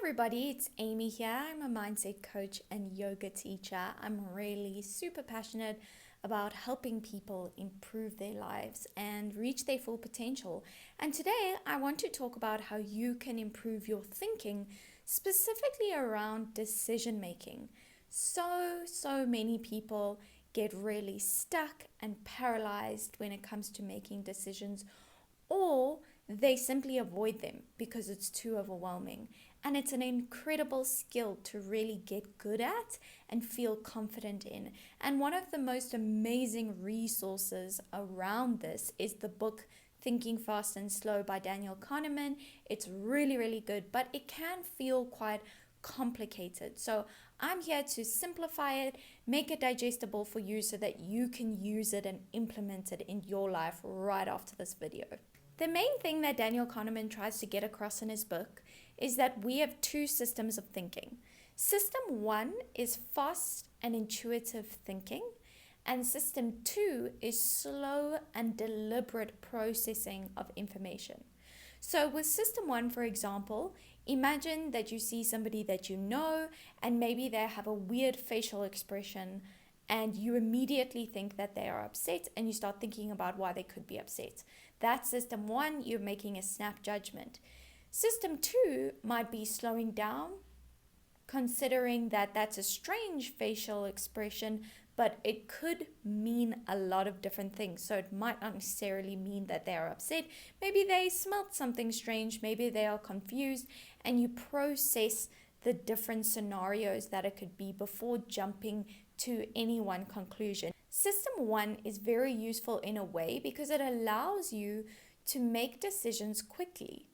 everybody, it's Amy here. I'm a mindset coach and yoga teacher. I'm really super passionate about helping people improve their lives and reach their full potential. And today I want to talk about how you can improve your thinking, specifically around decision making. So many people get really stuck and paralyzed when it comes to making decisions, or they simply avoid them because it's too overwhelming. And it's an incredible skill to really get good at and feel confident in. And one of the most amazing resources around this is the book Thinking Fast and Slow by Daniel Kahneman. It's really good, but it can feel quite complicated. So I'm here to simplify it, make it digestible for you so that you can use it and implement it in your life right after this video. The main thing that Daniel Kahneman tries to get across in his book is that we have two systems of thinking. System 1 is fast and intuitive thinking, and system 2 is slow and deliberate processing of information. So with system 1, for example, imagine that you see somebody that you know and maybe they have a weird facial expression and you immediately think that they are upset and you start thinking about why they could be upset. That's system 1, you're making a snap judgment. System 2 might be slowing down, considering that that's a strange facial expression, but it could mean a lot of different things. So it might not necessarily mean that they are upset. Maybe they smelt something strange, maybe they are confused, and you process the different scenarios that it could be before jumping to any one conclusion. System 1 is very useful in a way because it allows you to make decisions quickly.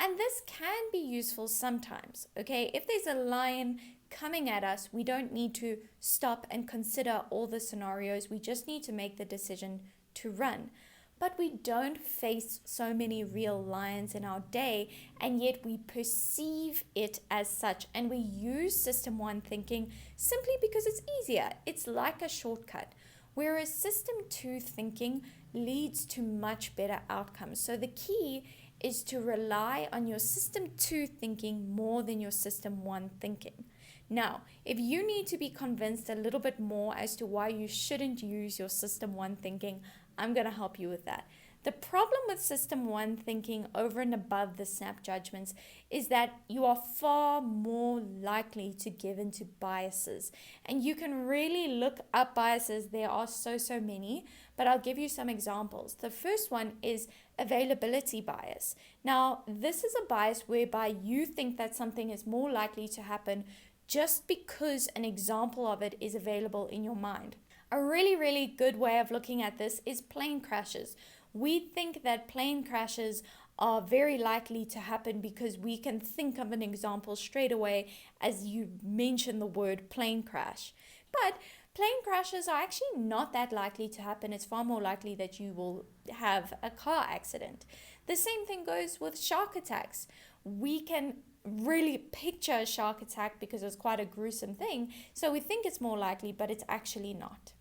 And this can be useful sometimes, okay? If there's a lion coming at us, we don't need to stop and consider all the scenarios. We just need to make the decision to run. But we don't face so many real lions in our day, and yet we perceive it as such. And we use system 1 thinking simply because it's easier. It's like a shortcut. Whereas system 2 thinking leads to much better outcomes. So the key is to rely on your system 2 thinking more than your system 1 thinking. Now, if you need to be convinced a little bit more as to why you shouldn't use your system 1 thinking, I'm going to help you with that. The problem with system 1 thinking over and above the snap judgments is that you are far more likely to give into biases. And you can really look up biases. There are so many, but I'll give you some examples. The first one is availability bias. Now, this is a bias whereby you think that something is more likely to happen just because an example of it is available in your mind. A really good way of looking at this is plane crashes. We think that plane crashes are very likely to happen because we can think of an example straight away as you mention the word plane crash. But plane crashes are actually not that likely to happen. It's far more likely that you will have a car accident. The same thing goes with shark attacks. We can really picture a shark attack because it's quite a gruesome thing, so we think it's more likely, but it's actually not.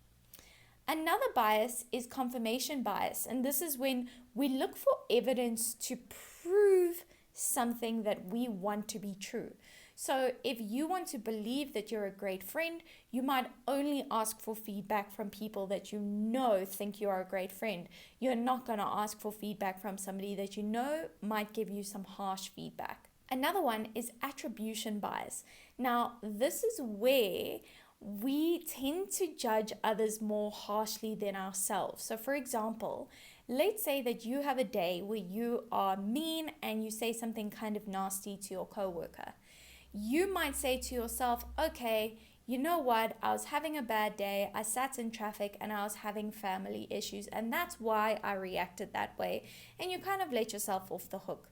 Another bias is confirmation bias, and this is when we look for evidence to prove something that we want to be true. So if you want to believe that you're a great friend, you might only ask for feedback from people that you know think you are a great friend. You're not going to ask for feedback from somebody that you know might give you some harsh feedback. Another one is attribution bias. Now, this is where we tend to judge others more harshly than ourselves. So for example, let's say that you have a day where you are mean and you say something kind of nasty to your coworker. You might say to yourself, okay, you know what, I was having a bad day, I sat in traffic and I was having family issues, and that's why I reacted that way. And you kind of let yourself off the hook.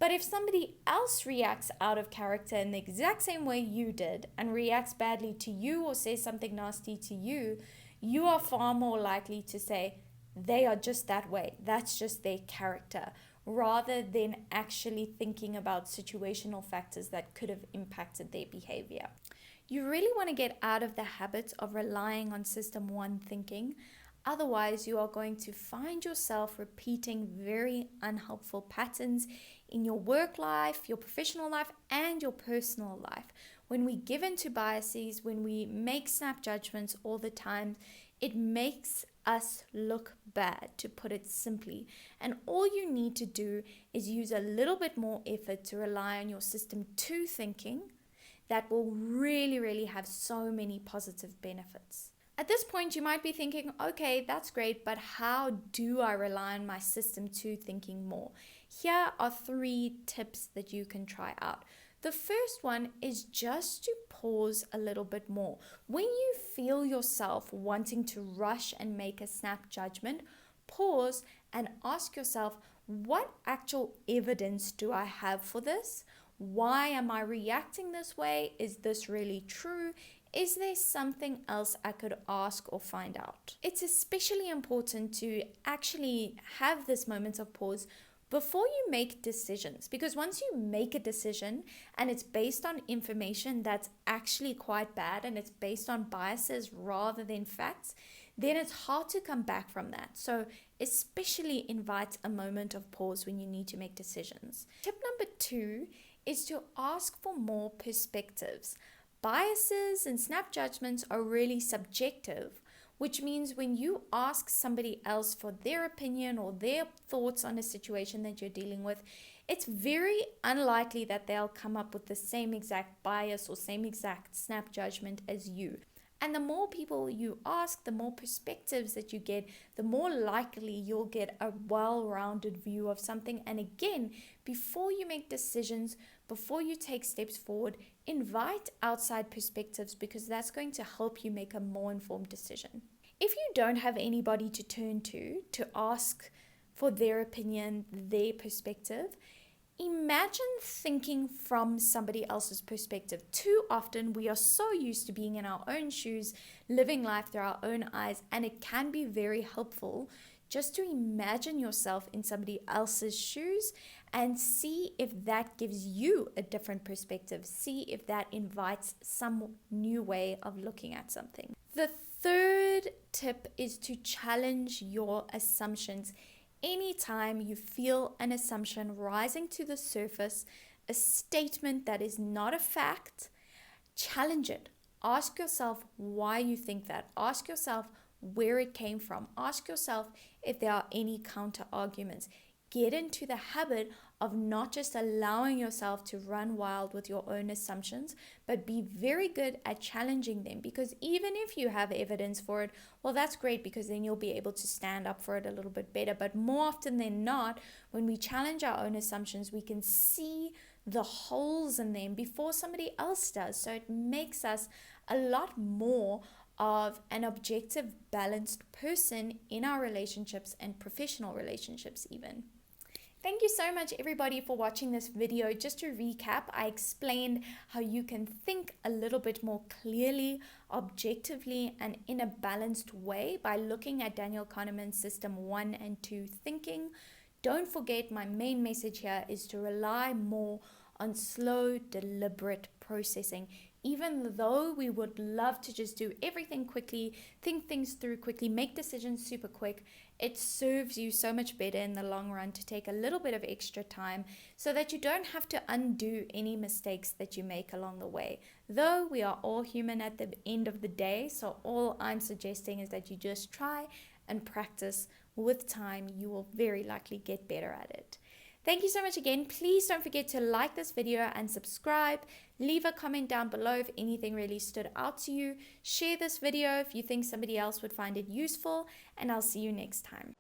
But if somebody else reacts out of character in the exact same way you did and reacts badly to you or says something nasty to you, you are far more likely to say they are just that way. That's just their character, rather than actually thinking about situational factors that could have impacted their behavior. You really want to get out of the habit of relying on system 1 thinking. Otherwise, you are going to find yourself repeating very unhelpful patterns in your work life, your professional life, and your personal life. When we give in to biases, when we make snap judgments all the time, it makes us look bad, to put it simply. And all you need to do is use a little bit more effort to rely on your system 2 thinking. That will really, really have so many positive benefits. At this point, you might be thinking, okay, that's great, but how do I rely on my system 2 thinking more? Here are 3 tips that you can try out. The first one is just to pause a little bit more. When you feel yourself wanting to rush and make a snap judgment, pause and ask yourself, what actual evidence do I have for this? Why am I reacting this way? Is this really true? Is there something else I could ask or find out? It's especially important to actually have this moment of pause before you make decisions, because once you make a decision and it's based on information that's actually quite bad and it's based on biases rather than facts, then it's hard to come back from that. So especially invite a moment of pause when you need to make decisions. Tip number 2 is to ask for more perspectives. Biases and snap judgments are really subjective, which means when you ask somebody else for their opinion or their thoughts on a situation that you're dealing with, it's very unlikely that they'll come up with the same exact bias or same exact snap judgment as you. And the more people you ask, the more perspectives that you get, the more likely you'll get a well-rounded view of something. And again, before you make decisions, before you take steps forward, invite outside perspectives, because that's going to help you make a more informed decision. If you don't have anybody to turn to ask for their opinion, their perspective, imagine thinking from somebody else's perspective. Too often we are so used to being in our own shoes, living life through our own eyes, and it can be very helpful just to imagine yourself in somebody else's shoes and see if that gives you a different perspective. See if that invites some new way of looking at something. The third tip is to challenge your assumptions. Anytime you feel an assumption rising to the surface, a statement that is not a fact, challenge it. Ask yourself why you think that. Ask yourself where it came from. Ask yourself if there are any counter arguments. Get into the habit of not just allowing yourself to run wild with your own assumptions, but be very good at challenging them. Because even if you have evidence for it, well, that's great, because then you'll be able to stand up for it a little bit better. But more often than not, when we challenge our own assumptions, we can see the holes in them before somebody else does. So it makes us a lot more of an objective, balanced person in our relationships and professional relationships even. Thank you so much, everybody, for watching this video. Just to recap, I explained how you can think a little bit more clearly, objectively, and in a balanced way by looking at Daniel Kahneman's system 1 and 2 thinking. Don't forget, my main message here is to rely more on slow, deliberate processing. Even though we would love to just do everything quickly, think things through quickly, make decisions super quick, it serves you so much better in the long run to take a little bit of extra time so that you don't have to undo any mistakes that you make along the way. Though we are all human at the end of the day, so all I'm suggesting is that you just try and practice. With time, you will very likely get better at it. Thank you so much again. Please don't forget to like this video and subscribe. Leave a comment down below if anything really stood out to you. Share this video if you think somebody else would find it useful, and I'll see you next time.